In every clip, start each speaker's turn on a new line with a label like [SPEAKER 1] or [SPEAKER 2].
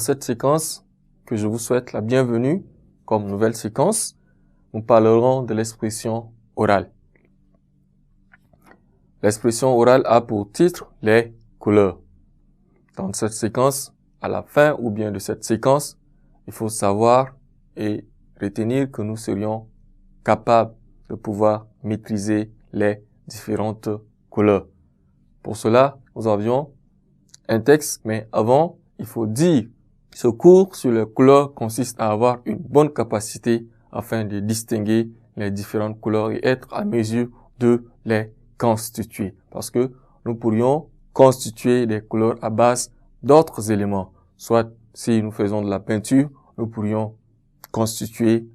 [SPEAKER 1] cette séquence que je vous souhaite la bienvenue comme nouvelle séquence, nous parlerons de l'expression orale. L'expression orale a pour titre les couleurs. Dans cette séquence, à la fin ou bien de cette séquence, il faut savoir et retenir que nous serions capables de pouvoir maîtriser les différentes couleurs. Pour cela, nous avions un texte, mais avant, il faut dire ce cours sur les couleurs consiste à avoir une bonne capacité afin de distinguer les différentes couleurs et être à mesure de les constituer. Parce que nous pourrions constituer des couleurs à base d'autres éléments. Soit, si nous faisons de la peinture, nous pourrions constituer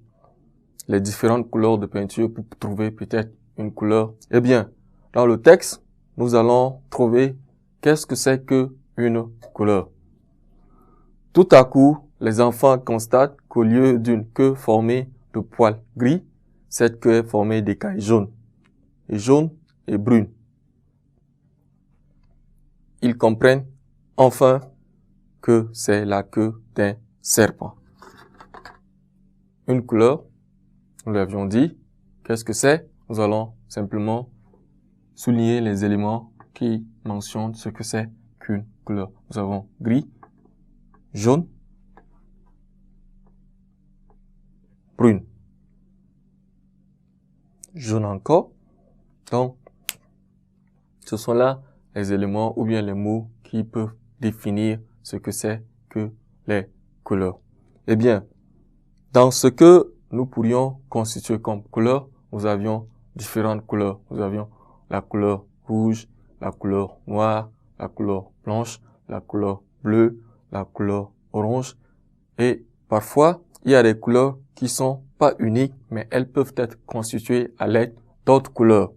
[SPEAKER 1] les différentes couleurs de peinture pour trouver peut-être une couleur. Eh bien, dans le texte, nous allons trouver qu'est-ce que c'est que une couleur. Tout à coup, les enfants constatent qu'au lieu d'une queue formée de poils gris, cette queue est formée d'écailles jaunes, et brunes. Ils comprennent enfin que c'est la queue d'un serpent. Une couleur, nous l'avions dit, qu'est-ce que c'est? Nous allons simplement souligner les éléments qui mentionnent ce que c'est qu'une couleur. Nous avons gris, jaune, brune, jaune encore. Donc, ce sont là les éléments ou bien les mots qui peuvent définir ce que c'est que les couleurs. Eh bien, dans ce que nous pourrions constituer comme couleur, nous avions différentes couleurs. Nous avions la couleur rouge, la couleur noire, la couleur blanche, la couleur bleue, la couleur orange. Et parfois, il y a des couleurs qui sont pas uniques, mais elles peuvent être constituées à l'aide d'autres couleurs.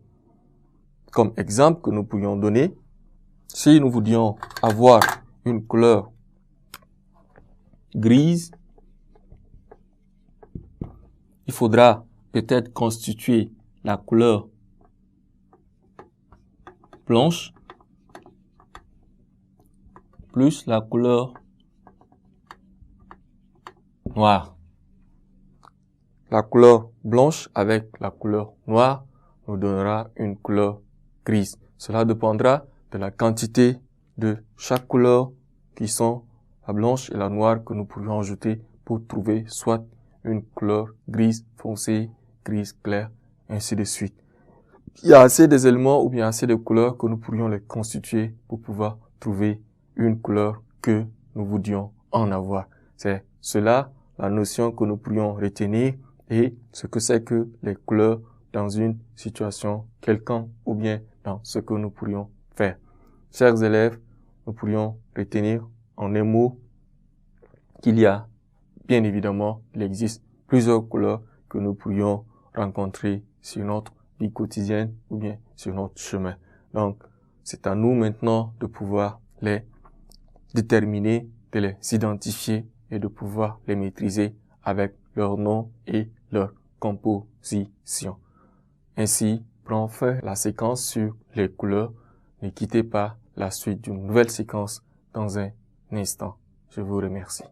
[SPEAKER 1] Comme exemple que nous pourrions donner, si nous voulions avoir une couleur grise, il faudra peut-être constituer la couleur blanche plus la couleur noire. La couleur blanche avec la couleur noire nous donnera une couleur grise. Cela dépendra de la quantité de chaque couleur qui sont la blanche et la noire que nous pourrions ajouter pour trouver soit une couleur grise foncée, grise claire, ainsi de suite. Il y a assez des éléments ou bien assez de couleurs que nous pourrions les constituer pour pouvoir trouver une couleur que nous voudrions en avoir. C'est cela, la notion que nous pourrions retenir et ce que c'est que les couleurs dans une situation quelconque ou bien dans ce que nous pourrions faire. Chers élèves, nous pourrions retenir en un mot qu'il y a, bien évidemment, il existe plusieurs couleurs que nous pourrions rencontrer sur notre vie quotidienne ou bien sur notre chemin. Donc, c'est à nous maintenant de pouvoir les déterminer, de les identifier et de pouvoir les maîtriser avec leur nom et leur composition. Ainsi, prend fin la séquence sur les couleurs. Ne quittez pas la suite d'une nouvelle séquence dans un instant. Je vous remercie.